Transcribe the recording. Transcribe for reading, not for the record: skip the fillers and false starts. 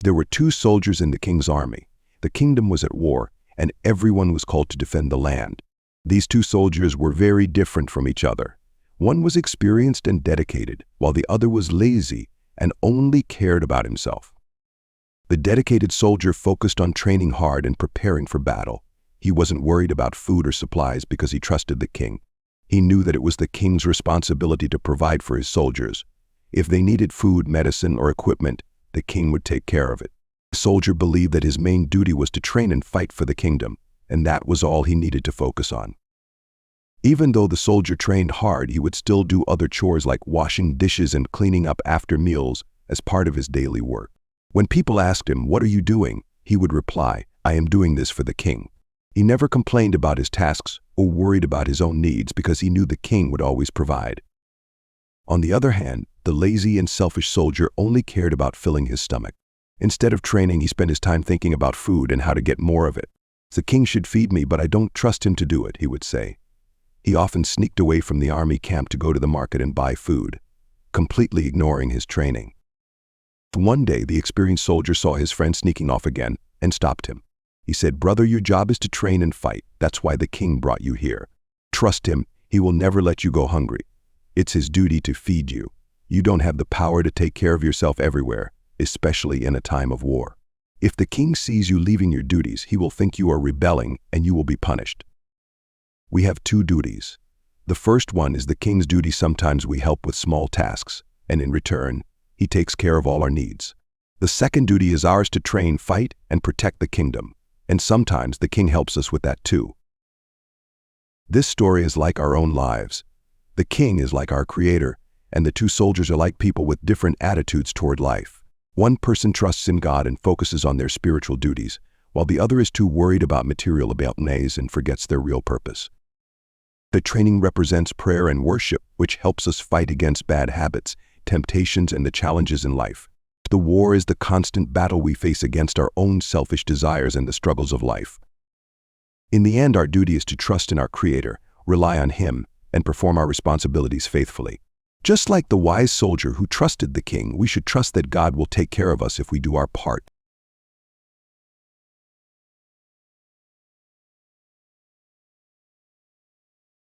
There were 2 soldiers in the king's army. The kingdom was at war, and everyone was called to defend the land. These 2 soldiers were very different from each other. One was experienced and dedicated, while the other was lazy and only cared about himself. The dedicated soldier focused on training hard and preparing for battle. He wasn't worried about food or supplies because he trusted the king. He knew that it was the king's responsibility to provide for his soldiers. If they needed food, medicine, or equipment, the king would take care of it. The soldier believed that his main duty was to train and fight for the kingdom, and that was all he needed to focus on. Even though the soldier trained hard, he would still do other chores like washing dishes and cleaning up after meals as part of his daily work. When people asked him, "What are you doing?" he would reply, "I am doing this for the king." He never complained about his tasks or worried about his own needs because he knew the king would always provide. On the other hand, the lazy and selfish soldier only cared about filling his stomach. Instead of training, he spent his time thinking about food and how to get more of it. "The king should feed me, but I don't trust him to do it," he would say. He often sneaked away from the army camp to go to the market and buy food, completely ignoring his training. One day, the experienced soldier saw his friend sneaking off again and stopped him. He said, "Brother, your job is to train and fight. That's why the king brought you here. Trust him. He will never let you go hungry. It's his duty to feed you. You don't have the power to take care of yourself everywhere, especially in a time of war. If the king sees you leaving your duties, he will think you are rebelling and you will be punished." We have 2 duties. The first one is the king's duty. Sometimes we help with small tasks, and in return, he takes care of all our needs. The second duty is ours to train, fight, and protect the kingdom, and sometimes the king helps us with that too. This story is like our own lives. The king is like our creator, and the 2 soldiers are like people with different attitudes toward life. One person trusts in God and focuses on their spiritual duties, while the other is too worried about material abilities and forgets their real purpose. The training represents prayer and worship, which helps us fight against bad habits, temptations, and the challenges in life. The war is the constant battle we face against our own selfish desires and the struggles of life. In the end, our duty is to trust in our Creator, rely on Him, and perform our responsibilities faithfully. Just like the wise soldier who trusted the king, we should trust that God will take care of us if we do our part.